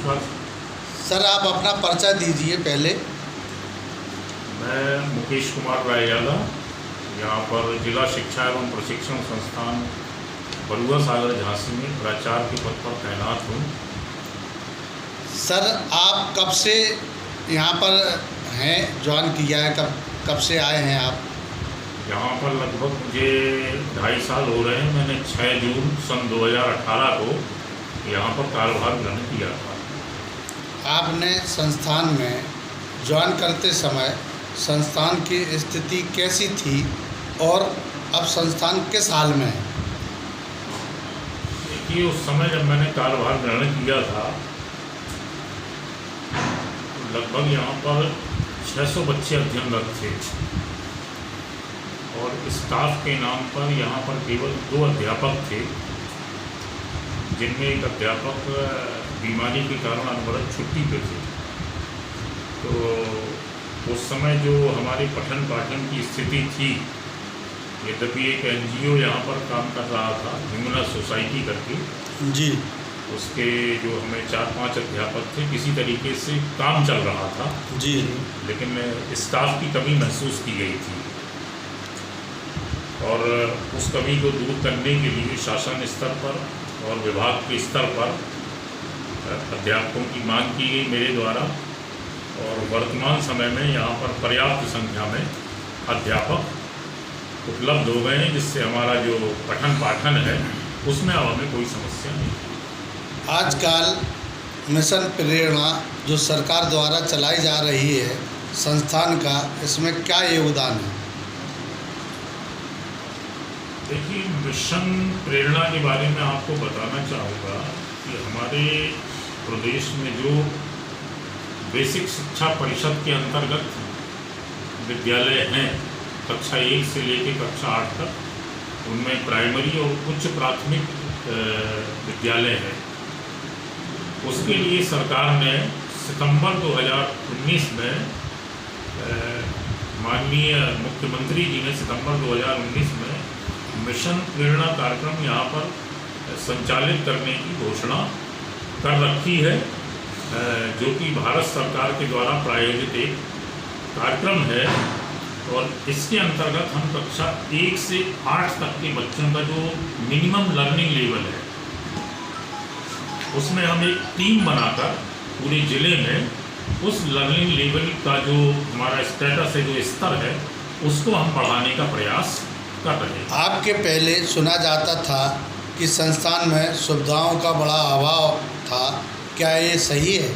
नमस्कार। सर, आप अपना परिचय दीजिए पहले। मैं मुकेश कुमार रायजादा, यहाँ पर जिला शिक्षा एवं प्रशिक्षण संस्थान बरुआ सागर झांसी में प्राचार्य के पद पर तैनात हूँ। सर, आप कब से यहाँ पर हैं, ज्वाइन किया है, कब से आए हैं आप? यहाँ पर लगभग मुझे 2.5 साल हो रहे हैं। मैंने 6 जून सन 2018 को यहाँ पर कार्यभार ग्रहण किया था। आपने संस्थान में ज्वाइन करते समय संस्थान की स्थिति कैसी थी और अब संस्थान किस हाल में है? देखिए, उस समय जब मैंने कार्यभार ग्रहण किया था, लगभग यहाँ पर 600 बच्चे अध्ययनरत थे और स्टाफ के नाम पर यहाँ पर केवल 2 अध्यापक थे, जिनमें एक अध्यापक बीमारी के कारण अनवरत छुट्टी पे थे। तो उस समय जो हमारी पठन पाठन की स्थिति थी, यद्यपि एक NGO यहाँ पर काम कर रहा था, ह्यूमन सोसाइटी करके जी, उसके जो हमें 4-5 अध्यापक थे, किसी तरीके से काम चल रहा था जी, लेकिन स्टाफ की कमी महसूस की गई थी और उस कमी को दूर करने के लिए शासन स्तर पर और विभाग के स्तर पर अध्यापकों की मांग की गई मेरे द्वारा और वर्तमान समय में यहाँ पर पर्याप्त संख्या में अध्यापक उपलब्ध हो गए हैं, जिससे हमारा जो पठन पाठन है उसमें अब हमें कोई समस्या नहीं। आजकल मिशन प्रेरणा जो सरकार द्वारा चलाई जा रही है संस्थान का, इसमें क्या योगदान है? देखिए, मिशन प्रेरणा के बारे में आपको बताना चाहूँगा कि हमारे प्रदेश में जो बेसिक शिक्षा परिषद के अंतर्गत विद्यालय हैं, कक्षा 1 से लेकर कक्षा 8 तक, उनमें प्राइमरी और उच्च प्राथमिक विद्यालय है। उसके लिए सरकार ने सितंबर 2019 में माननीय मुख्यमंत्री जी ने सितंबर 2019 में मिशन प्रेरणा कार्यक्रम यहाँ पर संचालित करने की घोषणा कर रखी है, जो कि भारत सरकार के द्वारा प्रायोजित एक कार्यक्रम है और इसके अंतर्गत हम कक्षा 1 से 8 तक के बच्चों का जो मिनिमम लर्निंग लेवल है, उसमें हम एक टीम बनाकर पूरे ज़िले में उस लर्निंग लेवल का जो हमारा स्टेटस है, जो स्तर है, उसको हम बढ़ाने का प्रयास कर रहे हैं। आपके पहले सुना जाता था कि संस्थान में सुविधाओं का बड़ा अभाव था, क्या ये सही है?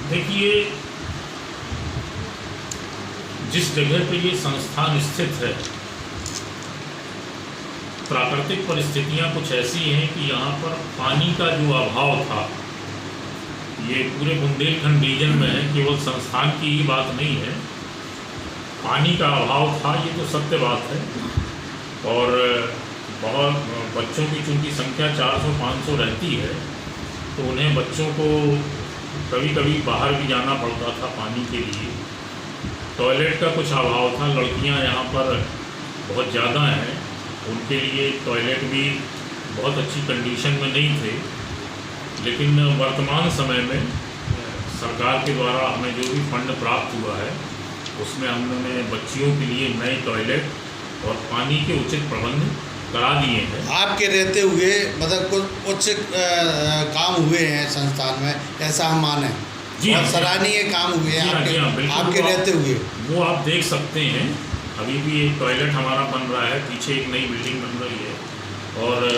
देखिए, जिस जगह पे ये संस्थान स्थित है, प्राकृतिक परिस्थितियां कुछ ऐसी हैं कि यहाँ पर पानी का जो अभाव था, ये पूरे बुंदेलखंड रीजन में है, केवल संस्थान की ही बात नहीं है, पानी का अभाव था, ये तो सत्य बात है। और बहुत बच्चों की चूँकि संख्या 400-500 रहती है, तो उन्हें बच्चों को कभी कभी बाहर भी जाना पड़ता था पानी के लिए। टॉयलेट का कुछ अभाव था, लड़कियां यहाँ पर बहुत ज़्यादा हैं, उनके लिए टॉयलेट भी बहुत अच्छी कंडीशन में नहीं थे। लेकिन वर्तमान समय में सरकार के द्वारा हमें जो भी फंड प्राप्त हुआ है, उसमें हमने बच्चियों के लिए नए टॉयलेट और पानी के उचित प्रबंध करा दिए हैं। आपके रहते हुए मतलब कुछ उच्च काम हुए हैं संस्थान में, ऐसा हम माने? जी, और सराहनीय काम हुए हैं आपके रहते हुए। वो आप देख सकते हैं, अभी भी एक टॉयलेट हमारा बन रहा है, पीछे एक नई बिल्डिंग बन रही है और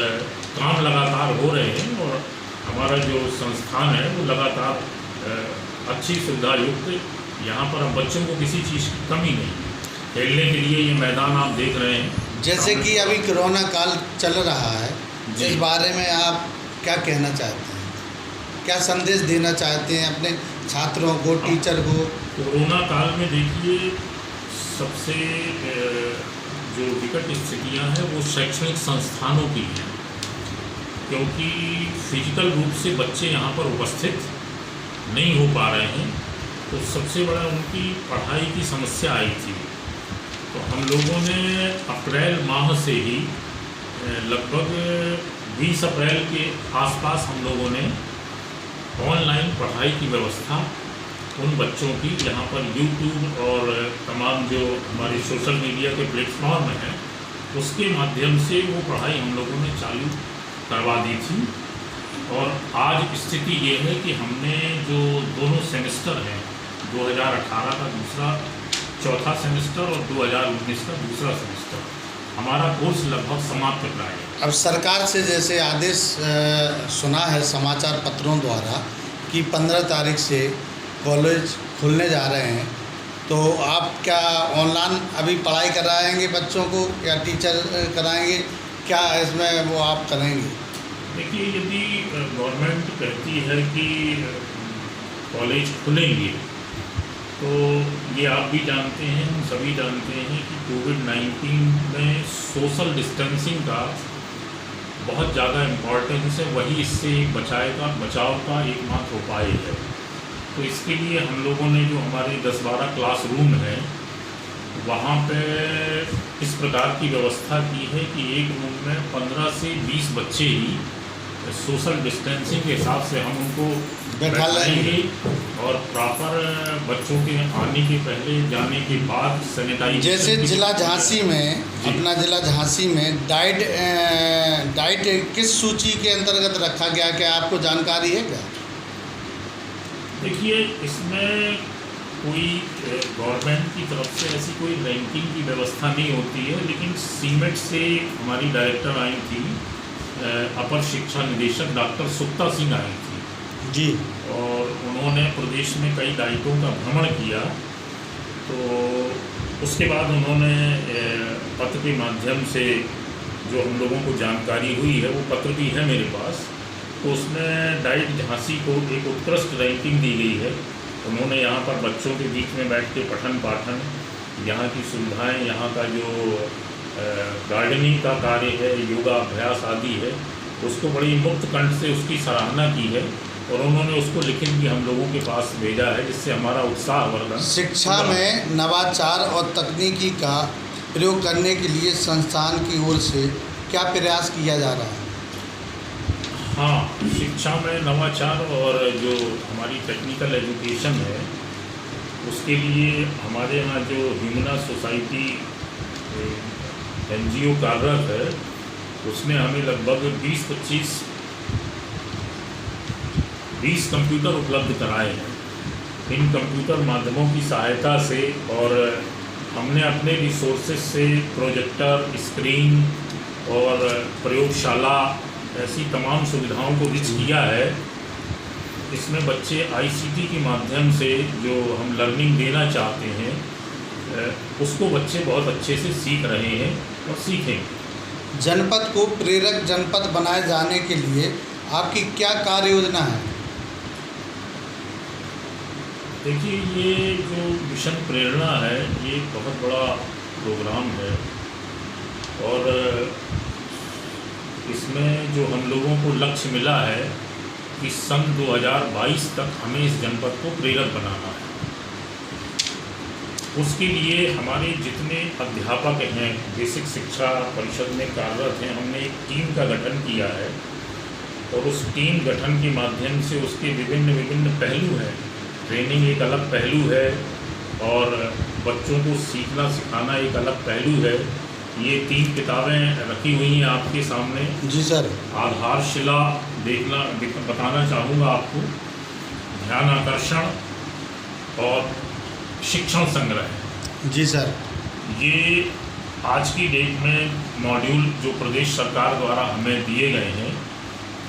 काम लगातार हो रहे हैं और हमारा जो संस्थान है वो लगातार अच्छी सुविधा युक्त, यहाँ पर अब बच्चों को किसी चीज़ की कमी नहीं है। खेलने के लिए ये मैदान आप देख रहे हैं। जैसे कि अभी कोरोना काल चल रहा है, इस बारे में आप क्या कहना चाहते हैं? क्या संदेश देना चाहते हैं अपने छात्रों को, टीचर को? कोरोना काल में देखिए, सबसे जो विकट स्थितियां हैं वो शैक्षणिक संस्थानों की हैं, क्योंकि फिजिकल रूप से बच्चे यहाँ पर उपस्थित नहीं हो पा रहे हैं, तो सबसे बड़ा उनकी पढ़ाई की समस्या आई थी। तो हम लोगों ने अप्रैल माह से ही लगभग 20 अप्रैल के आसपास हम लोगों ने ऑनलाइन पढ़ाई की व्यवस्था उन बच्चों की, यहाँ पर यूट्यूब और तमाम जो हमारे सोशल मीडिया के प्लेटफॉर्म हैं उसके माध्यम से वो पढ़ाई हम लोगों ने चालू करवा दी थी। और आज स्थिति ये है कि हमने जो दोनों सेमेस्टर हैं, 2018 का दूसरा चौथा सेमेस्टर और 2019 का दूसरा सेमेस्टर, हमारा कोर्स लगभग समाप्त प्राय है। अब सरकार से जैसे आदेश सुना है समाचार पत्रों द्वारा कि 15 तारीख से कॉलेज खुलने जा रहे हैं, तो आप क्या ऑनलाइन अभी पढ़ाई कराएंगे बच्चों को या टीचर कराएंगे, क्या इसमें वो आप करेंगे? देखिए, यदि गवर्नमेंट कहती है कि कॉलेज खुलेंगे, तो ये आप भी जानते हैं, हम सभी जानते हैं कि कोविड-19 में सोशल डिस्टेंसिंग का बहुत ज़्यादा इम्पोर्टेंस है, वही इससे बचाव का एकमात्र उपाय है। तो इसके लिए हम लोगों ने जो हमारे 10-12 क्लासरूम हैं वहाँ पे इस प्रकार की व्यवस्था की है कि एक रूम में 15 से 20 बच्चे ही सोशल डिस्टेंसिंग के हिसाब से हम उनको बैठाएंगे और प्रॉपर बच्चों के आने के पहले, जाने के बाद सैनिटाइजेशन। जैसे जिला झांसी में, अपना जिला झांसी में डाइट किस सूची के अंतर्गत रखा गया, क्या आपको जानकारी है क्या? देखिए, इसमें कोई गवर्नमेंट की तरफ से ऐसी कोई रैंकिंग की व्यवस्था नहीं होती है, लेकिन सीमेट से हमारी डायरेक्टर आई थी, अपर शिक्षा निदेशक डॉक्टर सुक्ता सिंह आई थी जी, और उन्होंने प्रदेश में कई डाइटों का भ्रमण किया। तो उसके बाद उन्होंने पत्र के माध्यम से जो हम लोगों को जानकारी हुई है, वो पत्र भी है मेरे पास, तो उसमें डाइट झांसी को एक उत्कृष्ट रैंकिंग दी गई है। उन्होंने यहाँ पर बच्चों के बीच में बैठ के पठन पाठन, यहाँ की सुविधाएं, यहाँ का जो गार्डनिंग का कार्य है, योगा अभ्यास आदि है, उसको बड़ी मुक्त कंठ से उसकी सराहना की है और उन्होंने उसको लिखित भी हम लोगों के पास भेजा है, जिससे हमारा उत्साह वर्धन। शिक्षा में नवाचार और तकनीकी का प्रयोग करने के लिए संस्थान की ओर से क्या प्रयास किया जा रहा है? हाँ, शिक्षा में नवाचार और जो हमारी टेक्निकल एजुकेशन है, उसके लिए हमारे यहाँ जो ह्यूमना सोसाइटी NGO कार्यरत है, उसने हमें लगभग 20 कंप्यूटर उपलब्ध कराए हैं। इन कंप्यूटर माध्यमों की सहायता से और हमने अपने रिसोर्सेज से प्रोजेक्टर, स्क्रीन और प्रयोगशाला ऐसी तमाम सुविधाओं को रिच किया है। इसमें बच्चे ICT के माध्यम से जो हम लर्निंग देना चाहते हैं, उसको बच्चे बहुत अच्छे से सीख रहे हैं और सीखेंगे। जनपद को प्रेरक जनपद बनाए जाने के लिए आपकी क्या कार्य योजना है? देखिए, ये जो मिशन प्रेरणा है, ये बहुत बड़ा प्रोग्राम है और इसमें जो हम लोगों को लक्ष्य मिला है कि सन 2022 तक हमें इस जनपद को प्रेरक बनाना है। उसके लिए हमारे जितने अध्यापक हैं, बेसिक शिक्षा परिषद में कार्यरत हैं, हमने एक टीम का गठन किया है और उस टीम गठन के माध्यम से उसके विभिन्न पहलू हैं। ट्रेनिंग एक अलग पहलू है और बच्चों को सीखना सिखाना एक अलग पहलू है। ये 3 किताबें रखी हुई हैं आपके सामने। जी सर। आधारशिला बताना चाहूँगा आपको, ध्यान आकर्षण और शिक्षण संग्रह। जी सर। ये आज की डेट में मॉड्यूल जो प्रदेश सरकार द्वारा हमें दिए गए हैं,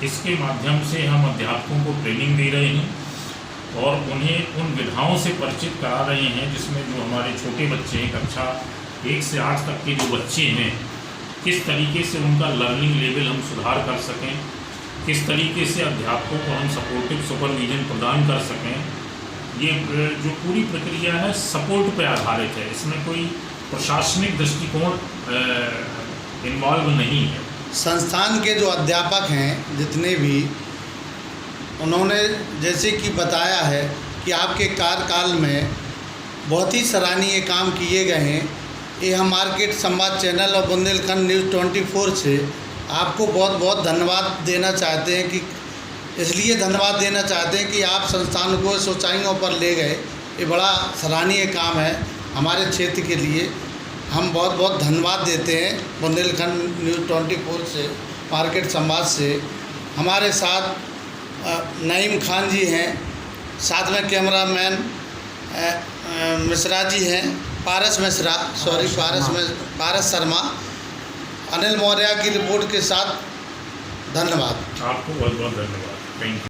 इसके माध्यम से हम अध्यापकों को ट्रेनिंग दे रहे हैं और उन्हें उन विधाओं से परिचित करा रहे हैं जिसमें जो हमारे छोटे बच्चे हैं, कक्षा 1 से 8 तक के जो बच्चे हैं, किस तरीके से उनका लर्निंग लेवल हम सुधार कर सकें, किस तरीके से अध्यापकों को हम सपोर्टिव सुपरविजन प्रदान कर सकें। ये जो पूरी प्रक्रिया है सपोर्ट पे आधारित है, इसमें कोई प्रशासनिक दृष्टिकोण इन्वॉल्व नहीं है। संस्थान के जो अध्यापक हैं जितने भी, उन्होंने जैसे कि बताया है कि आपके कार्यकाल में बहुत ही सराहनीय काम किए गए हैं। ये हम मार्केट संवाद चैनल और बुंदेलखंड न्यूज़ 24 से आपको बहुत बहुत धन्यवाद देना चाहते हैं कि इसलिए धन्यवाद देना चाहते हैं कि आप संस्थान को इस ऊंचाइयों पर ले गए। ये बड़ा सराहनीय काम है हमारे क्षेत्र के लिए। हम बहुत बहुत धन्यवाद देते हैं बुंदेलखंड न्यूज़ 24 से, मार्केट संवाद से। हमारे साथ नईम खान जी हैं, साथ में कैमरामैन मिश्रा जी हैं, पारस मिश्रा, पारस शर्मा, अनिल मौर्य की रिपोर्ट के साथ। धन्यवाद। आपको बहुत बहुत धन्यवाद। Thank you.